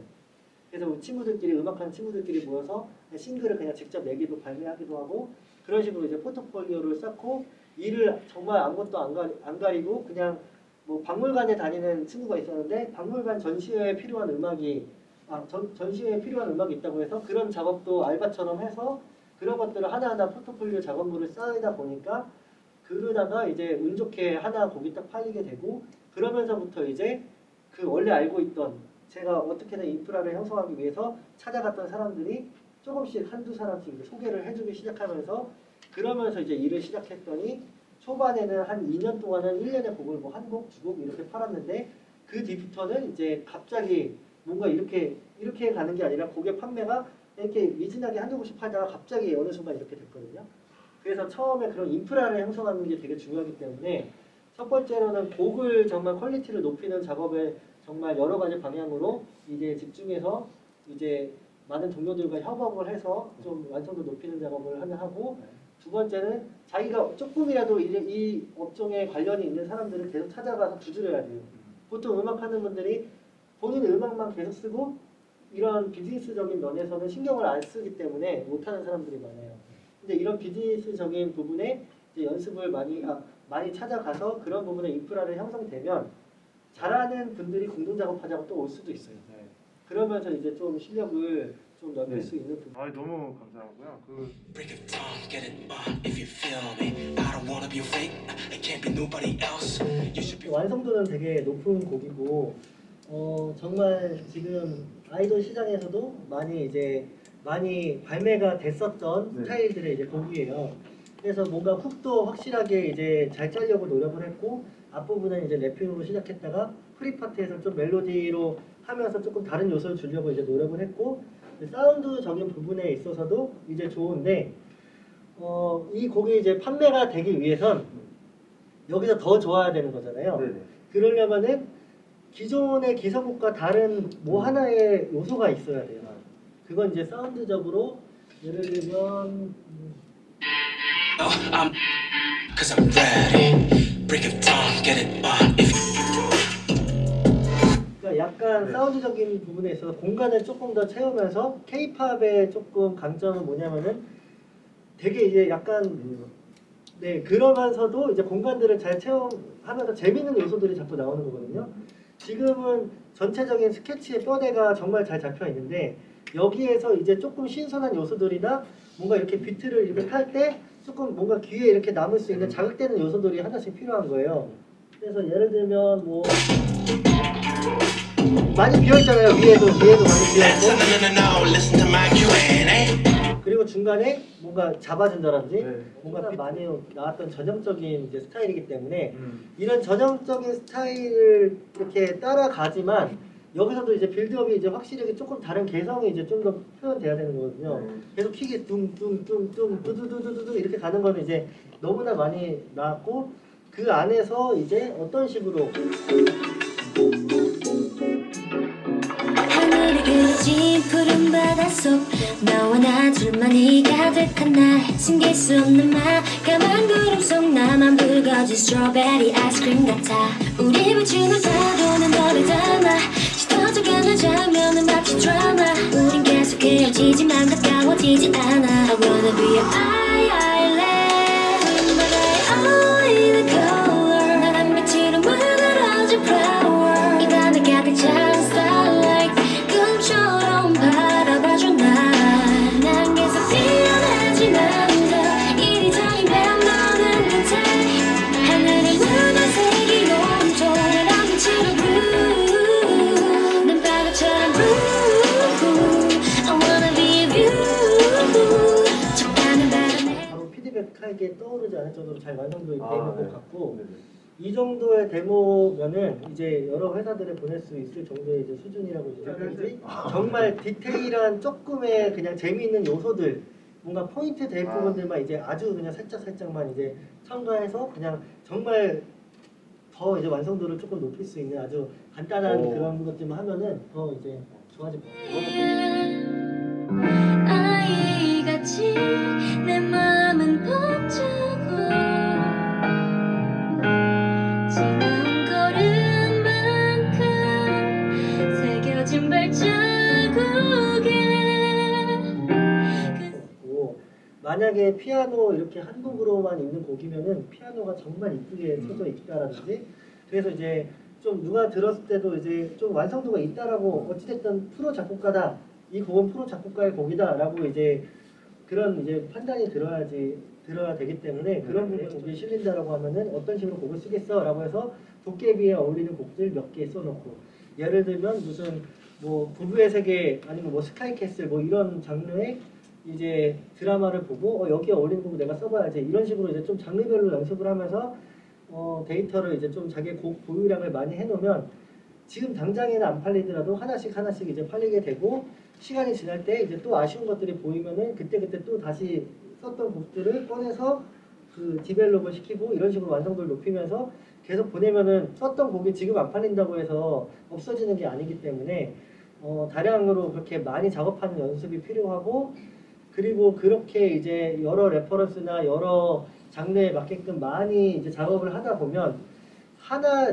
그래서 친구들끼리, 음악하는 친구들끼리 모여서 싱글을 그냥 직접 내기도 발매하기도 하고, 그런 식으로 이제 포트폴리오를 쌓고 일을 정말 아무것도 안 가리고 그냥 뭐 박물관에 다니는 친구가 있었는데 박물관 전시회에 필요한 음악이 전시회에 필요한 음악이 있다고 해서 그런 작업도 알바처럼 해서 그런 것들을 하나하나 포트폴리오 작업물을 쌓이다 보니까, 그러다가 이제 운 좋게 하나 곡이 딱 팔리게 되고, 그러면서부터 이제 그 원래 알고 있던 제가 어떻게든 인프라를 형성하기 위해서 찾아갔던 사람들이 조금씩 한두 사람씩 이제 소개를 해주기 시작하면서, 그러면서 이제 일을 시작했더니 초반에는 한 2년 동안은 1년에 곡을 뭐 한 곡, 두 곡 이렇게 팔았는데, 그 뒤부터는 이제 갑자기 뭔가 이렇게 가는 게 아니라 곡의 판매가 이렇게 미진하게 한두 곡씩 팔다가 갑자기 어느 순간 이렇게 됐거든요. 그래서 처음에 그런 인프라를 형성하는 게 되게 중요하기 때문에 첫 번째로는 곡을 정말 퀄리티를 높이는 작업에 정말 여러 가지 방향으로 이제 집중해서 이제 많은 동료들과 협업을 해서 좀 완성도 높이는 작업을 하고, 두 번째는 자기가 조금이라도 이제 이 업종에 관련이 있는 사람들을 계속 찾아가서 두드려야 돼요. 보통 음악하는 분들이 본인 음악만 계속 쓰고 이런 비즈니스적인 면에서는 신경을 안 쓰기 때문에 못하는 사람들이 많아요. 근데 이런 비즈니스적인 부분에 이제 연습을 많이 찾아가서 그런 부분에 인프라를 형성되면 잘하는 분들이 공동 작업하자고 또 올 수도 있어요. 네. 그러면서 이제 좀 실력을 좀 넓힐 네. 수 있는 부분. 너무 감사하고요. Break of dawn, get it on if you feel me. I don't wanna be fake, I can't be nobody else. You should be. 완성도는 되게 높은 곡이고 정말 지금 아이돌 시장에서도 많이 발매가 됐었던 네. 스타일들의 이제 곡이에요. 그래서 뭔가 훅도 확실하게 이제 잘 짜려고 노력을 했고 앞부분은 이제 랩핑으로 시작했다가 프리 파트에서 좀 멜로디로 하면서 조금 다른 요소를 주려고 이제 노력을 했고 사운드적인 부분에 있어서도 이제 좋은데 이 곡이 이제 판매가 되기 위해선 여기서 더 좋아야 되는 거잖아요. 네네. 그러려면은 기존의 기성곡과 다른 뭐 하나의 요소가 있어야 돼요. 그건 이제 사운드적으로 예를 들면 Oh, cause I'm ready. Break of dawn, get it on if 그러니까 약간 네. 사운드적인 부분에 있어서 공간을 조금 더 채우면서 K-팝의 조금 강점은 뭐냐면은 되게 이제 약간 네 그러면서도 이제 공간들을 잘 채워하면서 재밌는 요소들이 자꾸 나오는 거거든요. 지금은 전체적인 스케치의 뼈대가 정말 잘 잡혀 있는데 여기에서 이제 조금 신선한 요소들이나 뭔가 이렇게 비트를 이렇게 탈 때 조금 뭔가 귀에 이렇게 남을 수 있는 자극되는 요소들이 하나씩 필요한 거예요. 그래서 예를 들면 뭐 많이 비어있잖아요. 위에도 많이 비어있고 no, listen to my Q&A. 그리고 중간에 뭔가 잡아준다든지 네. 뭔가 많이 나왔던 전형적인 이제 스타일이기 때문에 음. 이런 전형적인 스타일을 이렇게 따라가지만 여기서도 이제 빌드업이 이제 확실하게 조금 다른 개성이 이제 좀 더 표현돼야 되는 거거든요. 네. 계속 킥이 뚱뚱뚱뚱 두두두두두 이렇게 가는 거는 이제 너무나 많이 나왔고 그 안에서 이제 어떤 식으로 하늘이 그려진 푸른 바닷속 너와 나 둘만이 가득한 날 숨길 수 없는 말 까만 구름 속 나만 불거진 스트로베리 아이스크림 같아 우리 비추는 파도는 너를 닮아 짙어져가는 장면은 마치 드라마 우린 계속 헤어지지만 가까워지지 않아 I wanna be your island 바다에 어울리는 color 나란 빛으로 무너진 flower 이 밤에 가득 찬 starlight 꿈처럼 바라봐줘 난 계속 피어나지 않아 이리저리 맴도는 듯해 하늘을 무너뜨리기 온통 나란 빛으로 blue 난 바다처럼 blue I wanna be with you 적당한 바람에 바로 피드백하게 떠오르지 않을 정도로 잘 완성되어 있는 것 네. 같고 네네. 이 정도의 데모면은 이제 여러 회사들에 보낼 수 있을 정도의 이제 수준이라고 이제 생각하지 정말 디테일한 조금의 그냥 재미있는 요소들 뭔가 포인트 될 부분들만 이제 아주 그냥 살짝만 이제 첨가해서 그냥 정말 더 이제 완성도를 조금 높일 수 있는 아주 간단한 오. 그런 것들만 하면은 더 이제 좋아질 것 같아요. 아이같이 내 맘은 벅차고 지나온 걸음만큼 새겨진 발자국에 고 만약에 피아노 이렇게 한 곡으로만 있는 곡이면은 피아노가 정말 이쁘게 쳐져 있다라든지 그래서 이제 좀 누가 들었을 때도 이제 좀 완성도가 있다라고 어찌됐든 프로 작곡가다 이 곡은 프로 작곡가의 곡이다라고 이제 그런 이제 판단이 들어야 되기 때문에 그런 부분에 곡이 실린다라고 하면은 어떤 식으로 곡을 쓰겠어라고 해서 도깨비에 어울리는 곡들 몇 개 써놓고 예를 들면 무슨 뭐 부부의 세계 아니면 뭐 스카이캐슬 뭐 이런 장르의 이제 드라마를 보고 여기에 어울리는 곡을 내가 써봐야지 이런 식으로 이제 좀 장르별로 연습을 하면서 데이터를 이제 좀 자기 곡 보유량을 많이 해놓으면 지금 당장에는 안 팔리더라도 하나씩 이제 팔리게 되고 시간이 지날 때 이제 또 아쉬운 것들이 보이면은 그때 또 다시 썼던 곡들을 꺼내서 그 디벨롭을 시키고 이런 식으로 완성도를 높이면서 계속 보내면은 썼던 곡이 지금 안 팔린다고 해서 없어지는 게 아니기 때문에 다량으로 그렇게 많이 작업하는 연습이 필요하고 그리고 그렇게 이제 여러 레퍼런스나 여러 장르에 맞게끔 많이 이제 작업을 하다 보면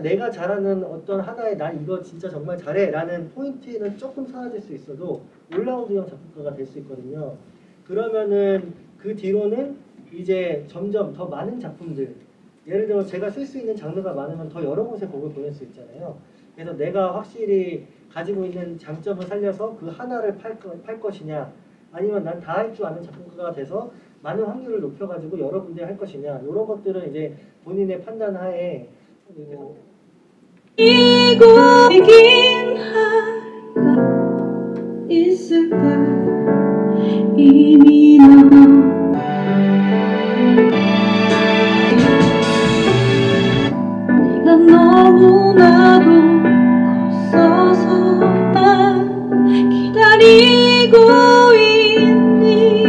내가 잘하는 어떤 하나의 난 이거 진짜 정말 잘해라는 포인트는 조금 사라질 수 있어도 올라운드형 작곡가가 될 수 있거든요. 그러면은 그 뒤로는 이제 점점 더 많은 작품들, 예를 들어 제가 쓸 수 있는 장르가 많으면 더 여러 곳에 곡을 보낼 수 있잖아요. 그래서 내가 확실히 가지고 있는 장점을 살려서 그 하나를 팔 것이냐, 아니면 난 다 할 줄 아는 작곡가가 돼서 많은 확률을 높여가지고 여러 군데 할 것이냐, 이런 것들은 이제 본인의 판단하에 이고 이긴 하루가 있을까 이미 네가 너무나도 컸어서 난 기다리고 있니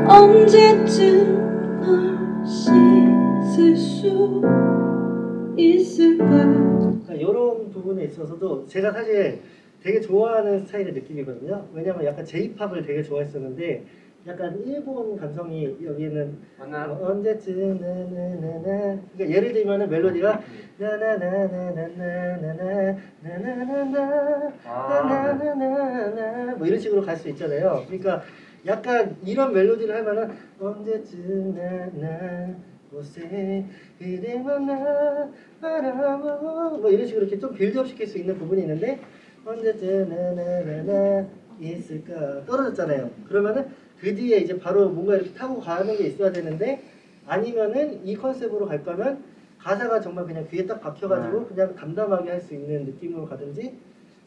언제쯤 널 씻을 수 있을까. 그러니까 이런 부분에 있어서도 제가 사실 되게 좋아하는 스타일의 느낌이거든요. 왜냐면 약간 J-팝을 되게 좋아했었는데 약간 일본 감성이 여기는 언제쯤 나나나나, 그러니까 예를 들면은 멜로디가 나나나나나나나나나나나나나나 뭐 이런 식으로 갈 수 있잖아요. 그러니까 약간 이런 멜로디를 하면은 언제쯤 나나 곳에 그대 만나 바라보 뭐 이런 식으로 이렇게 좀 빌드업 시킬 수 있는 부분이 있는데 언제쯤 나나나나 있을까 떨어졌잖아요. 그러면은 그 뒤에 이제 바로 뭔가 이렇게 타고 가는 게 있어야 되는데, 아니면은 이 컨셉으로 갈 거면 가사가 정말 그냥 귀에 딱 박혀가지고 그냥 담담하게 할 수 있는 느낌으로 가든지,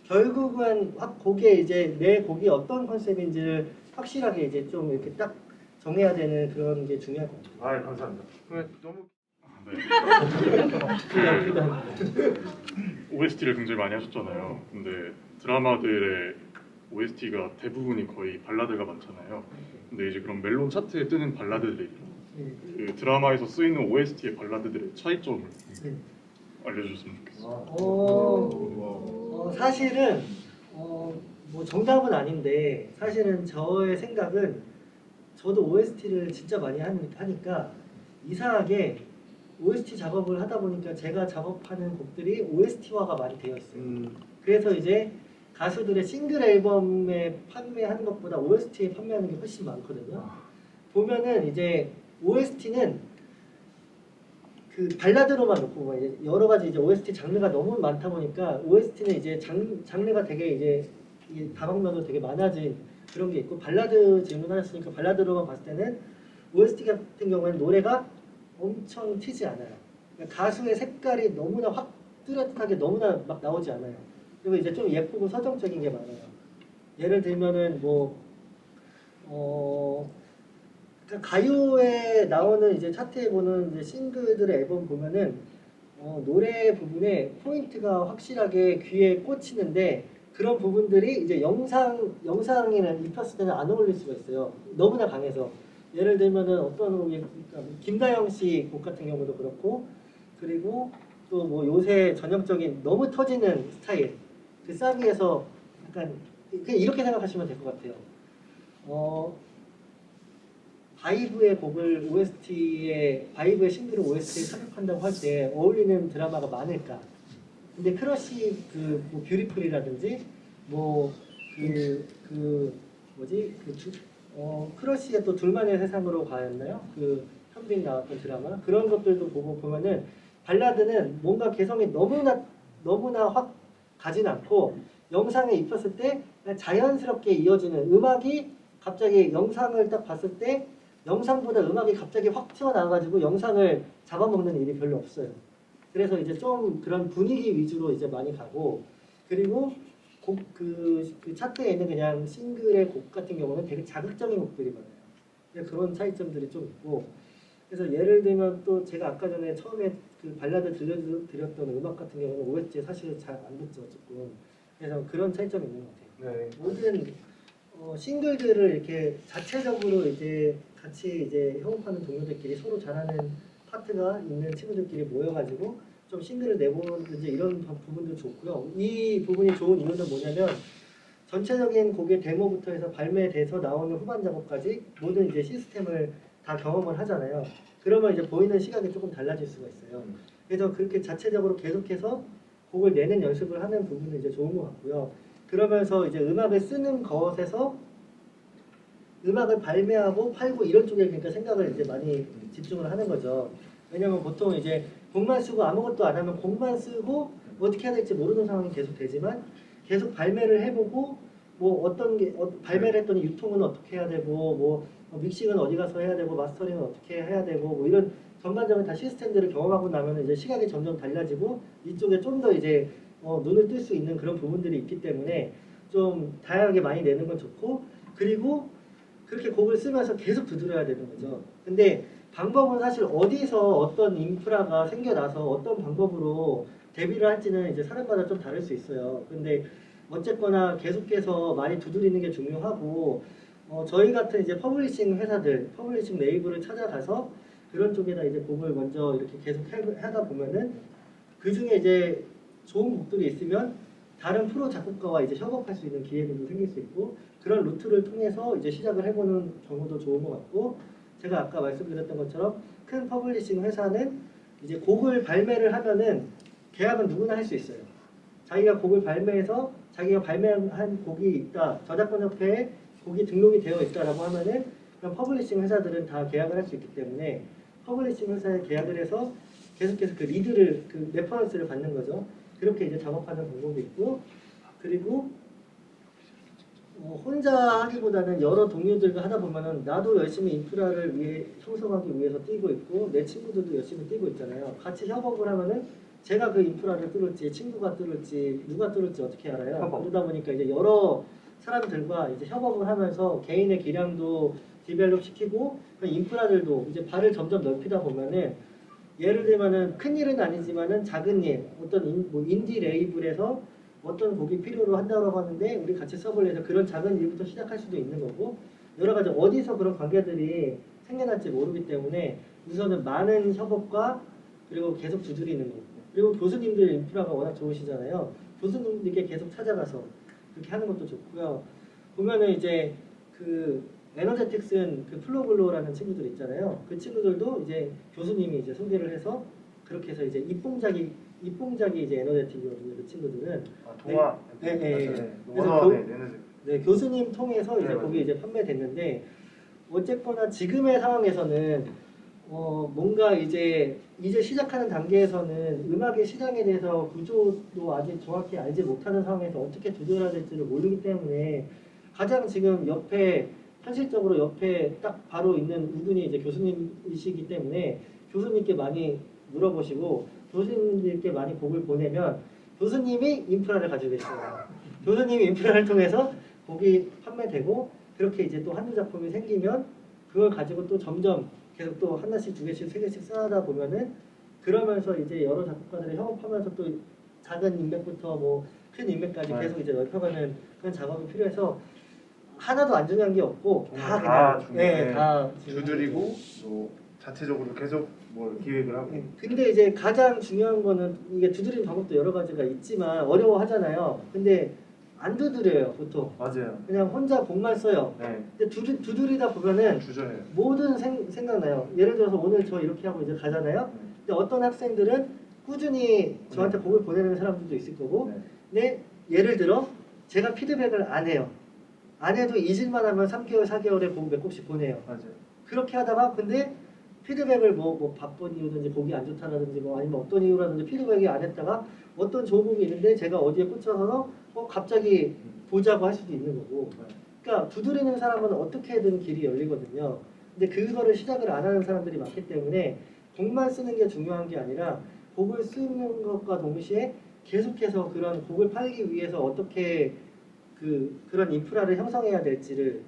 결국은 곡에 이제 내 곡이 어떤 컨셉인지를 확실하게 이제 좀 이렇게 딱 정해야 되는 그런 게 중요할 것 같아요. 아, 감사합니다. 너무 OST를 굉장히 많이 하셨잖아요. 근데 드라마들의 OST가 대부분이 거의 발라드가 많잖아요. 근데 이제 그런 멜론 차트에 뜨는 발라드들이 그 드라마에서 쓰이는 OST의 발라드들의 차이점을 알려주셨으면 좋겠어요. 사실은 뭐 정답은 아닌데, 사실은 저의 생각은 저도 OST를 진짜 많이 하니까 이상하게 OST 작업을 하다 보니까 제가 작업하는 곡들이 OST화가 많이 되어 있어요. 그래서 이제 가수들의 싱글 앨범에 판매하는 것보다 OST에 판매하는 게 훨씬 많거든요. 보면은 이제 OST는 그 발라드로만 놓고 이제 여러 가지 이제 OST 장르가 너무 많다 보니까 OST는 이제 장르가 되게 이제 다방면으로 되게 많아진 그런 게 있고, 발라드 질문하셨으니까 발라드로만 봤을 때는 OST 같은 경우에는 노래가 엄청 튀지 않아요. 그러니까 가수의 색깔이 너무나 확 뚜렷하게 너무나 막 나오지 않아요. 그리고 이제 좀 예쁘고 서정적인 게 많아요. 예를 들면은 그러니까 가요에 나오는 이제 차트에 보는 이제 싱글들의 앨범 보면은 노래 부분에 포인트가 확실하게 귀에 꽂히는데, 그런 부분들이 이제 영상에는 입혔을 때는 안 어울릴 수가 있어요. 너무나 강해서. 예를 들면은 어떤 곡이, 그러니까 김다영 씨 곡 같은 경우도 그렇고, 그리고 또 뭐 요새 전형적인 너무 터지는 스타일, 그 싸비에서 약간 그냥 이렇게 생각하시면 될 것 같아요. 바이브의 곡을 바이브의 싱글을 OST에 삽입한다고 할 때 어울리는 드라마가 많을까? 근데 크러쉬 뭐 뷰티풀이라든지 크러쉬의 또 둘만의 세상으로 가였나요? 그 현빈 나왔던 드라마, 그런 것들도 보면은 발라드는 뭔가 개성이 너무나 확 가진 않고 영상에 입혔을 때 자연스럽게 이어지는, 음악이 갑자기 영상을 딱 봤을 때 영상보다 음악이 갑자기 확 튀어나와가지고 영상을 잡아먹는 일이 별로 없어요. 그래서 이제 좀 그런 분위기 위주로 이제 많이 가고, 그리고 그 차트에 있는 그냥 싱글의 곡 같은 경우는 되게 자극적인 곡들이 많아요. 그런 차이점들이 좀 있고, 그래서 예를 들면 또 제가 아까 전에 처음에 그 발라드 들려드렸던 음악 같은 경우는 OST에 사실 잘 안 듣죠, 조금. 그래서 그런 차이점이 있는 것 같아요. 네. 모든 싱글들을 이렇게 자체적으로 이제 같이 이제 협업하는 동료들끼리 서로 잘하는 파트가 있는 친구들끼리 모여가지고 좀 싱글을 내보는 이제 이런 부분도 좋고요. 이 부분이 좋은 이유는 뭐냐면, 전체적인 곡의 데모부터 해서 발매돼서 나오는 후반 작업까지 모든 이제 시스템을 다 경험을 하잖아요. 그러면 이제 보이는 시각이 조금 달라질 수가 있어요. 그래서 그렇게 자체적으로 계속해서 곡을 내는 연습을 하는 부분은 이제 좋은 것 같고요. 그러면서 이제 음악을 쓰는 것에서 음악을 발매하고 팔고 이런 쪽에 그러니까 생각을 이제 많이 집중을 하는 거죠. 왜냐면 보통 이제 곡만 쓰고 아무것도 안 하면 곡만 쓰고 어떻게 해야 될지 모르는 상황이 계속 되지만 계속 발매를 해보고 뭐 어떤 게 발매를 했더니 유통은 어떻게 해야 되고 뭐 믹싱은 어디 가서 해야 되고 마스터링은 어떻게 해야 되고 뭐 이런 전반적인 다 시스템들을 경험하고 나면 이제 시각이 점점 달라지고 이쪽에 좀 더 이제 눈을 뜰 수 있는 그런 부분들이 있기 때문에 좀 다양하게 많이 내는 건 좋고 그리고 그렇게 곡을 쓰면서 계속 두드려야 되는 거죠. 근데 방법은 사실 어디서 어떤 인프라가 생겨나서 어떤 방법으로 데뷔를 할지는 이제 사람마다 좀 다를 수 있어요. 근데 어쨌거나 계속해서 많이 두드리는 게 중요하고 저희 같은 이제 퍼블리싱 회사들, 퍼블리싱 레이블을 찾아가서 그런 쪽에다 이제 곡을 먼저 이렇게 계속 하다 보면은 그 중에 이제 좋은 곡들이 있으면 다른 프로 작곡가와 이제 협업할 수 있는 기회들도 생길 수 있고 그런 루트를 통해서 이제 시작을 해보는 경우도 좋은 것 같고 제가 아까 말씀드렸던 것처럼 큰 퍼블리싱 회사는 이제 곡을 발매를 하면은 계약은 누구나 할 수 있어요. 자기가 곡을 발매해서 자기가 발매한 곡이 있다, 저작권협회에 곡이 등록이 되어 있다라고 하면은 그럼 퍼블리싱 회사들은 다 계약을 할 수 있기 때문에 퍼블리싱 회사에 계약을 해서 계속해서 그 리드를 그 레퍼런스를 받는 거죠. 그렇게 이제 작업하는 방법이 있고 그리고 혼자 하기보다는 여러 동료들과 하다 보면은 나도 열심히 인프라를 위해 형성하기 위해서 뛰고 있고 내 친구들도 열심히 뛰고 있잖아요. 같이 협업을 하면은 제가 그 인프라를 뚫을지 친구가 뚫을지 누가 뚫을지 어떻게 알아요? 그러다 보니까 이제 여러 사람들과 이제 협업을 하면서 개인의 기량도 디벨롭 시키고 그 인프라들도 이제 발을 점점 넓히다 보면은 예를 들면은 큰 일은 아니지만은 작은 일 어떤 뭐 인디 레이블에서 어떤 곡이 필요로 한다고 하는데 우리 같이 써볼래 해서 그런 작은 일부터 시작할 수도 있는 거고 여러 가지 어디서 그런 관계들이 생겨날지 모르기 때문에 우선은 많은 협업과 그리고 계속 두드리는 거 그리고 교수님들 인프라가 워낙 좋으시잖아요. 교수님들께 계속 찾아가서 그렇게 하는 것도 좋고요. 보면은 이제 그 에너제틱스는 그 플로글로라는 친구들 있잖아요. 그 친구들도 이제 교수님이 이제 소개를 해서 그렇게 해서 이제 입봉작이 이제 에너제틱이거든요. 그 친구들은 동화 그래서 교수님 통해서 이제 거기 이제 판매됐는데 어쨌거나 지금의 상황에서는 뭔가 이제 시작하는 단계에서는 음악의 시장에 대해서 구조도 아직 정확히 알지 못하는 상황에서 어떻게 두드려야 될지를 모르기 때문에 가장 지금 현실적으로 옆에 딱 바로 있는 분이 이제 교수님이시기 때문에 교수님께 많이 물어보시고 교수님들께 많이 곡을 보내면 교수님이 인프라를 가지고 계시잖아요. 교수님이 인프라를 통해서 곡이 판매되고 그렇게 이제 또 한두 작품이 생기면 그걸 가지고 또 점점 계속 또 하나씩 두 개씩 세 개씩 쌓아다 보면은 그러면서 이제 여러 작곡가들이 협업하면서 또 작은 인맥부터 뭐 큰 인맥까지 계속 이제 넓혀가는 그런 작업이 필요해서 하나도 안 중요한 게 없고 다 그냥 다 두드리고 또 자체적으로 계속 뭘 기획을 하고. 근데 이제 가장 중요한 거는 이게 두드리는 방법도 여러 가지가 있지만 어려워하잖아요. 근데 안 두드려요 보통. 맞아요. 그냥 혼자 곡만 써요. 네. 근데 두드리다 보면은 주저해요. 뭐든 생각나요. 예를 들어서 오늘 저 이렇게 하고 이제 가잖아요. 근데 어떤 학생들은 꾸준히 저한테 곡을 보내는 사람들도 있을 거고 근데 예를 들어 제가 피드백을 안 해요. 안 해도 잊을만 하면 3개월, 4개월에 곡 몇 곡씩 보내요. 맞아요. 그렇게 하다가 근데 피드백을 뭐 바쁜 이유든지 곡이 안 좋다라든지 뭐 아니면 어떤 이유라든지 피드백이 안 했다가 어떤 좋은 곡이 있는데 제가 어디에 꽂혀서 갑자기 보자고 할 수도 있는 거고 그러니까 두드리는 사람은 어떻게든 길이 열리거든요. 근데 그거를 시작을 안 하는 사람들이 많기 때문에 곡만 쓰는 게 중요한 게 아니라 곡을 쓰는 것과 동시에 계속해서 그런 곡을 팔기 위해서 어떻게 그런 인프라를 형성해야 될지를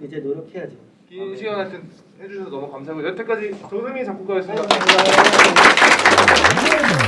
이제 노력해야죠. 긴 시간 하여튼 해주셔서 너무 감사하고 여태까지 조승희 작곡가였습니다. 감사합니다.